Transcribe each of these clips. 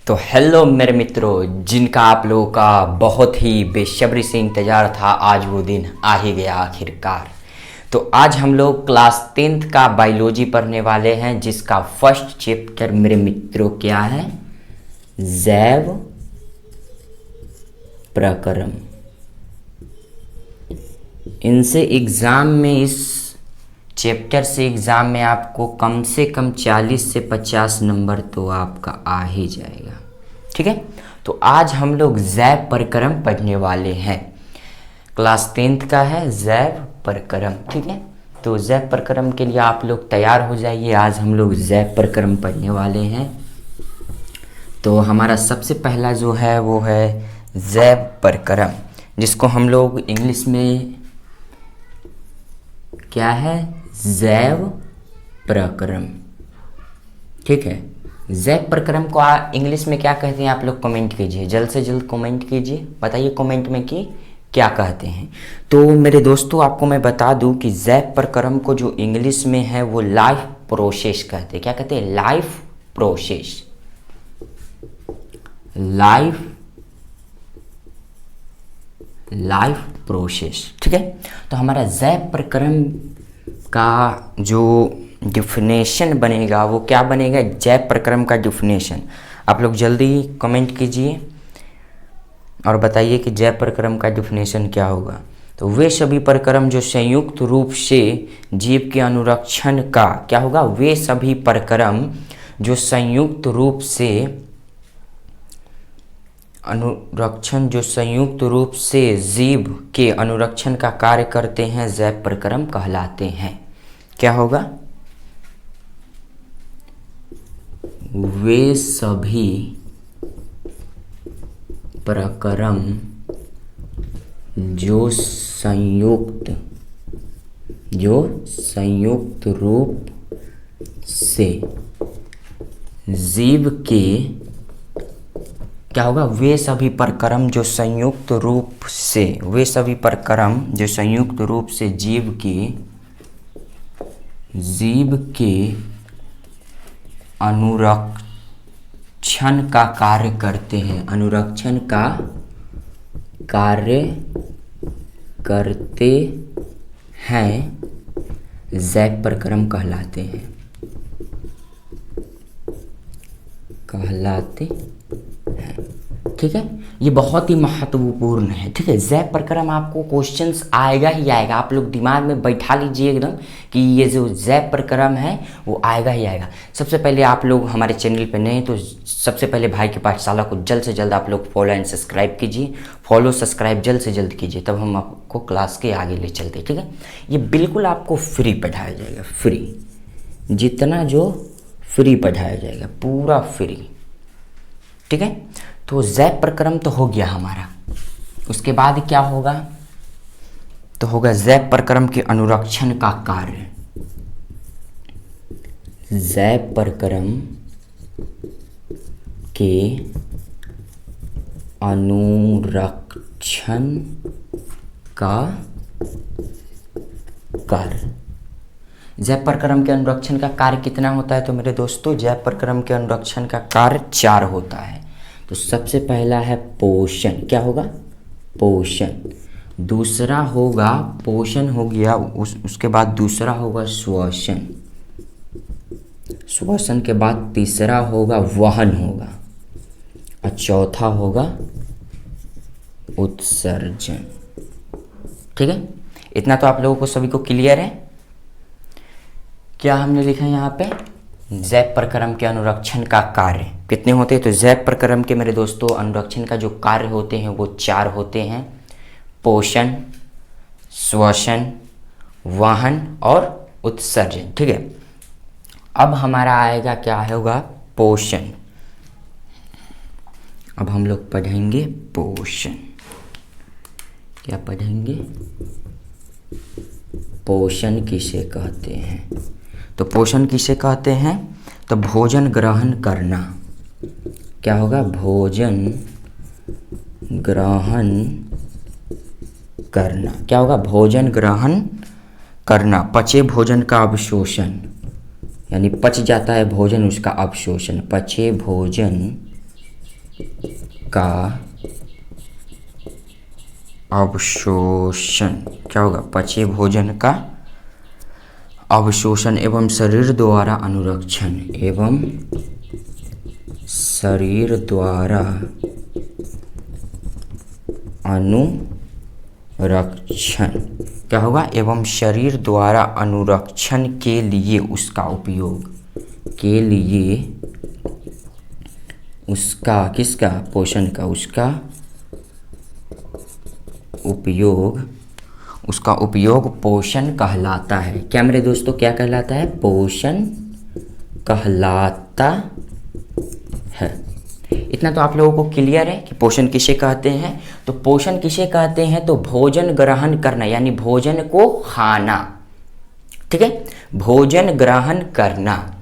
तो हेलो मेरे मित्रों, जिनका आप लोगों का बहुत ही बेसब्री से इंतज़ार था, आज वो दिन आ ही गया आखिरकार। तो आज हम लोग क्लास 10th का बायोलॉजी पढ़ने वाले हैं, जिसका फर्स्ट चैप्टर मेरे मित्रों क्या है? जैव प्रक्रम। इनसे एग्ज़ाम में इस चैप्टर से एग्ज़ाम में आपको कम से कम 40 से 50 नंबर तो आपका आ ही जाएगा। ठीक है, तो आज हम लोग जैव प्रक्रम पढ़ने वाले हैं। क्लास 10th का है जैव प्रक्रम। ठीक है, तो जैव प्रक्रम के लिए आप लोग तैयार हो जाइए। आज हम लोग जैव प्रक्रम पढ़ने वाले हैं। तो हमारा सबसे पहला जो है वो है जैव प्रक्रम, जिसको हम लोग इंग्लिश में क्या है? जैव प्रक्रम। ठीक है, जैव प्रक्रम को इंग्लिश में क्या कहते हैं? आप लोग कमेंट कीजिए, जल्द से जल्द कमेंट कीजिए, बताइए कमेंट में कि क्या कहते हैं। तो मेरे दोस्तों, आपको मैं बता दूं कि जैव प्रक्रम को जो इंग्लिश में है वो लाइफ प्रोसेस कहते हैं। क्या कहते हैं? Life process. Life process. ठीक है, तो हमारा जैव प्रक्रम का जो डिफिनेशन बनेगा वो क्या बनेगा? जैव प्रक्रम का डिफिनेशन। आप लोग जल्दी कमेंट कीजिए और बताइए कि जैव प्रक्रम का डिफिनेशन क्या होगा। तो वे सभी प्रक्रम जो संयुक्त रूप से जीव के अनुरक्षण का क्या होगा? वे सभी प्रक्रम जो संयुक्त रूप से जीव के अनुरक्षण का कार्य करते हैं, जैव प्रक्रम कहलाते हैं। क्या होगा? वे सभी प्रक्रम जो संयुक्त रूप से जीव के क्या होगा? वे सभी प्रक्रम जो संयुक्त रूप से जीव के अनुरक्षण का कार्य करते हैं। अनुरक्षण का कार्य करते हैं, जैव प्रक्रम कहलाते हैं। ठीक है, ये बहुत ही महत्वपूर्ण है। ठीक है, जैव प्रक्रम आपको क्वेश्चंस आएगा ही आएगा। आप लोग दिमाग में बैठा लीजिए एकदम कि ये जो जैव प्रक्रम है वो आएगा ही आएगा। सबसे पहले आप लोग हमारे चैनल पे नए तो सबसे पहले भाई की पाठशाला को जल्द से जल्द आप लोग फॉलो एंड सब्सक्राइब कीजिए। सब्सक्राइब जल्द से जल्द कीजिए, तब हम आपको क्लास के आगे ले चलते। ठीक है, ये बिल्कुल आपको फ्री पढ़ाया जाएगा। फ्री, जितना जो फ्री पढ़ाया जाएगा, पूरा फ्री। ठीक है, तो जैव प्रक्रम तो हो गया हमारा। उसके बाद क्या होगा? तो होगा जैव प्रक्रम के अनुरक्षण का कार्य। जैव प्रक्रम के अनुरक्षण का कार्य। जैव प्रक्रम के अनुरक्षण का कार्य कितना होता है? तो मेरे दोस्तों, जैव प्रक्रम के अनुरक्षण का कार्य 4 होता है। तो सबसे पहला है पोषण। क्या होगा? पोषण। दूसरा होगा पोषण हो गया, उसके बाद दूसरा होगा श्वसन। श्वसन के बाद तीसरा होगा वहन होगा, और चौथा होगा उत्सर्जन। ठीक है, इतना तो आप लोगों को सभी को क्लियर है। क्या हमने लिखा है यहाँ पे? जैव प्रक्रम के अनुरक्षण का कार्य कितने होते हैं? तो जैव प्रक्रम के मेरे दोस्तों अनुरक्षण का जो कार्य होते हैं वो 4 होते हैं: पोषण, श्वसन, वहन और उत्सर्जन। ठीक है, अब हमारा आएगा क्या होगा? पोषण। अब हम लोग पढ़ेंगे पोषण। क्या पढ़ेंगे? पोषण किसे कहते हैं? तो पोषण किसे कहते हैं? तो भोजन ग्रहण करना। क्या होगा? भोजन ग्रहण करना। क्या होगा? भोजन ग्रहण करना। पचे भोजन का अवशोषण, यानी पच जाता है भोजन, उसका अवशोषण। पचे भोजन का अवशोषण, क्या होगा, पचे भोजन का अवशोषण एवं शरीर द्वारा अनुरक्षण, एवं शरीर द्वारा अनुरक्षण, क्या होगा, एवं शरीर द्वारा अनुरक्षण के लिए उसका उपयोग, के लिए उसका, किसका, पोषण का, उसका उपयोग, उसका उपयोग पोषण कहलाता है। क्या मेरे दोस्तों, क्या कहलाता है, पोषण कहलाता है। इतना तो आप लोगों को क्लियर है कि पोषण किसे कहते हैं। तो पोषण किसे कहते हैं, तो भोजन ग्रहण करना, यानी भोजन को खाना, ठीक है, भोजन ग्रहण करना,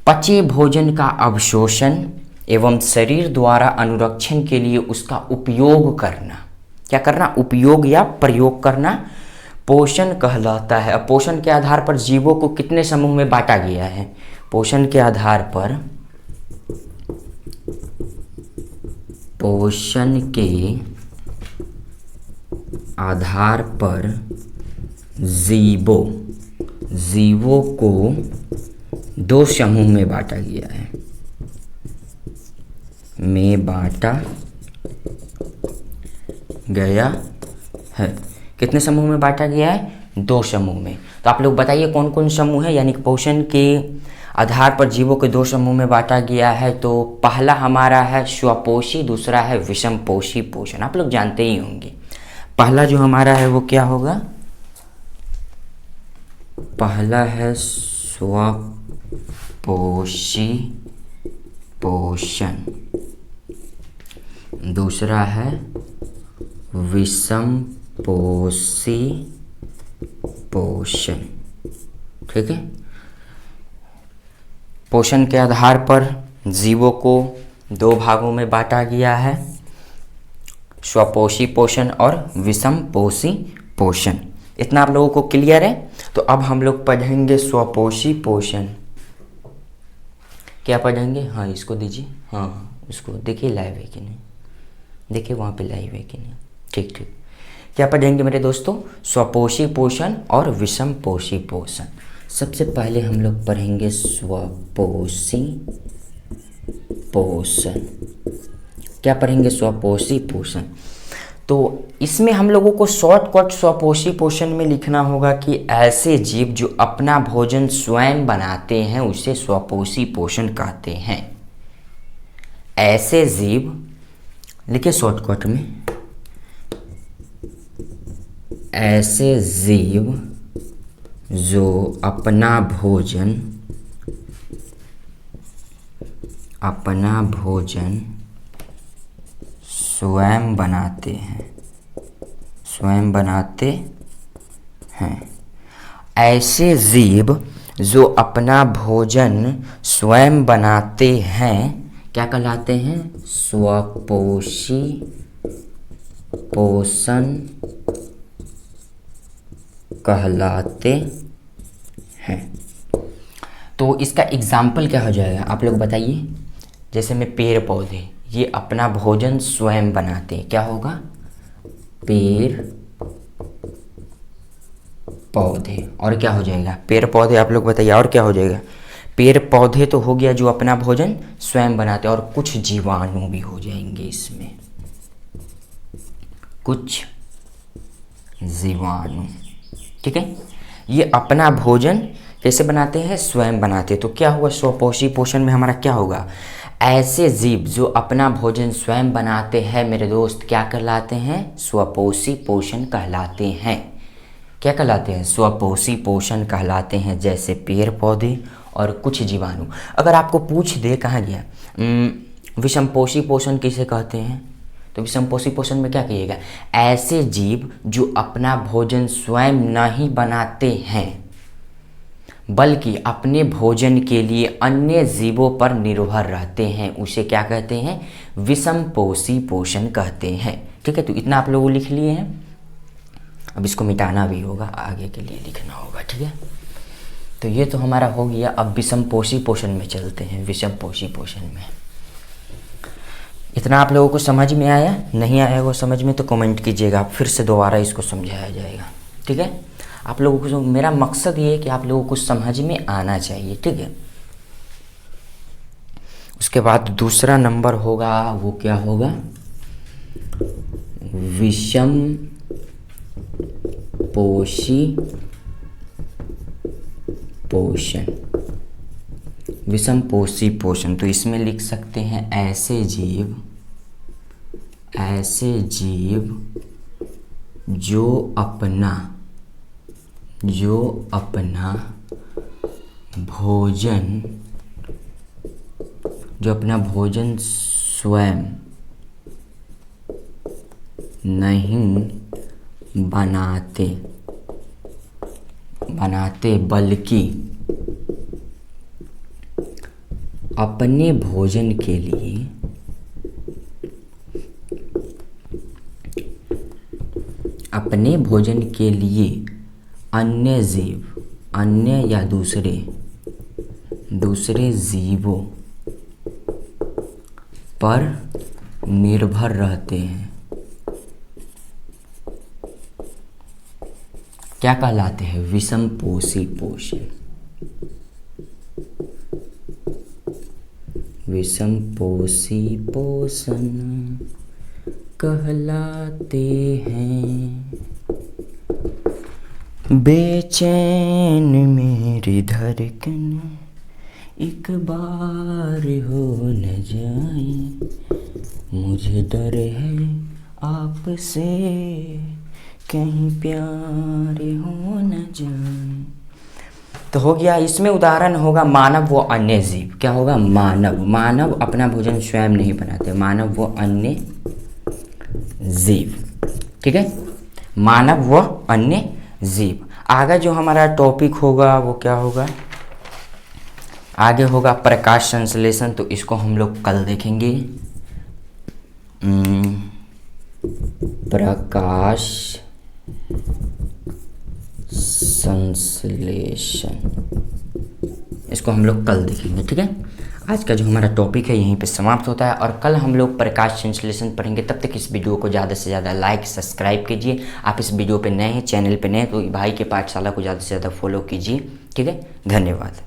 पचे भोजन का अवशोषण एवं शरीर द्वारा अनुरक्षण के लिए उसका उपयोग करना, क्या करना, उपयोग या प्रयोग करना, पोषण कहलाता है। अब पोषण के आधार पर जीवों को कितने समूह में बांटा गया है, पोषण के आधार पर, पोषण के आधार पर जीवों को दो समूह में बांटा गया है, कितने समूह में बांटा गया है, दो समूह में। तो आप लोग बताइए कौन कौन समूह है, यानी कि पोषण के आधार पर जीवों के दो समूह में बांटा गया है। तो पहला हमारा है स्वपोषी, दूसरा है विषमपोषी पोषण। आप लोग जानते ही होंगे, पहला जो हमारा है वो क्या होगा, पहला है स्वपोषी पोषण, दूसरा है विषमपोषी पोषण, ठीक है। पोषण के आधार पर जीवों को दो भागों में बांटा गया है, स्वपोषी पोषण और विषमपोषी पोषण। इतना आप लोगों को क्लियर है। तो अब हम लोग पढ़ेंगे स्वपोषी पोषण। क्या पढ़ेंगे, हाँ इसको दीजिए, हाँ उसको देखिए लाइव है कि नहीं, देखिए वहाँ पे लाइव है कि नहीं, ठीक ठीक। क्या पढ़ेंगे मेरे दोस्तों, स्वपोषी पोषण और विषमपोषी पोषण। सबसे पहले हम लोग पढ़ेंगे स्वपोषी पोषण। क्या पढ़ेंगे, स्वपोषी पोषण। तो इसमें हम लोगों को शॉर्टकट स्वपोषी पोषण में लिखना होगा कि ऐसे जीव जो अपना भोजन स्वयं बनाते हैं उसे स्वपोषी पोषण कहते हैं। ऐसे जीव, लिखिए शॉर्टकट में, ऐसे जीव जो अपना भोजन स्वयं बनाते हैं, ऐसे जीव जो अपना भोजन स्वयं बनाते हैं क्या कहलाते हैं, स्वपोषी पोषण कहलाते हैं। तो इसका एग्जाम्पल क्या हो जाएगा, आप लोग बताइए। जैसे में पेड़ पौधे, ये अपना भोजन स्वयं बनाते हैं, क्या होगा, पेड़ पौधे। और क्या हो जाएगा, पेड़ पौधे, आप लोग बताइए और क्या हो जाएगा। पेड़ पौधे तो हो गया जो अपना भोजन स्वयं बनाते हैं, और कुछ जीवाणु भी हो जाएंगे इसमें, कुछ जीवाणु, ठीक है। ये अपना भोजन कैसे बनाते हैं, स्वयं बनाते हैं। तो क्या हुआ, स्वपोषी पोषण में हमारा क्या होगा, ऐसे जीव जो अपना भोजन स्वयं बनाते हैं मेरे दोस्त क्या कहलाते हैं, स्वपोषी पोषण कहलाते हैं। क्या कहलाते हैं, स्वपोषी पोषण कहलाते हैं। जैसे पेड़ पौधे और कुछ जीवाणु। अगर आपको पूछ दे कहाँ गया विषमपोषी पोषण किसे कहते हैं, तो विषमपोषी पोषण में क्या कहिएगा, ऐसे जीव जो अपना भोजन स्वयं नहीं बनाते हैं बल्कि अपने भोजन के लिए अन्य जीवों पर निर्भर रहते हैं, उसे क्या कहते हैं, विषमपोषी पोषण कहते हैं। ठीक है, तो इतना आप लोग लिख लिए हैं। अब इसको मिटाना भी होगा, आगे के लिए लिखना होगा। ठीक है, तो ये तो हमारा हो गया। अब विषमपोषी पोषण में चलते हैं, विषमपोषी पोषण में इतना आप लोगों को समझ में आया? नहीं आया वो समझ में तो कमेंट कीजिएगा, फिर से दोबारा इसको समझाया जाएगा। ठीक है, आप लोगों को मेरा मकसद ये है कि आप लोगों को समझ में आना चाहिए। ठीक है, उसके बाद दूसरा नंबर होगा, वो क्या होगा? विषम पोषी पोषण। विषम पोषी पोषण, तो इसमें लिख सकते हैं ऐसे जीव जो अपना भोजन स्वयं नहीं बनाते बल्कि अपने भोजन के लिए अन्य या दूसरे जीवों पर निर्भर रहते हैं। क्या कहलाते हैं? विषम पोषी पोषण। विषम पोषी पोषण कहलाते हैं। बेचैन मेरी धड़कन एक बार हो न जाए, मुझे डर है आपसे कहीं प्यार हो न जाए। तो हो गया, इसमें उदाहरण होगा मानव व अन्य जीव। क्या होगा? मानव अपना भोजन स्वयं नहीं बनाते, मानव व अन्य जीव। ठीक है, मानव व अन्य जीव। आगे जो हमारा टॉपिक होगा वो क्या होगा? आगे होगा प्रकाश संश्लेषण, तो इसको हम लोग कल देखेंगे। प्रकाश संश्लेषण, इसको हम लोग कल देखेंगे। ठीक है, आज का जो हमारा टॉपिक है यहीं पे समाप्त होता है, और कल हम लोग प्रकाश संश्लेषण पढ़ेंगे। तब तक इस वीडियो को ज़्यादा से ज़्यादा लाइक सब्सक्राइब कीजिए। आप इस वीडियो पे नए हैं, चैनल पे नए हैं, तो भाई के पाठशाला को ज़्यादा से ज़्यादा फॉलो कीजिए। ठीक है, धन्यवाद।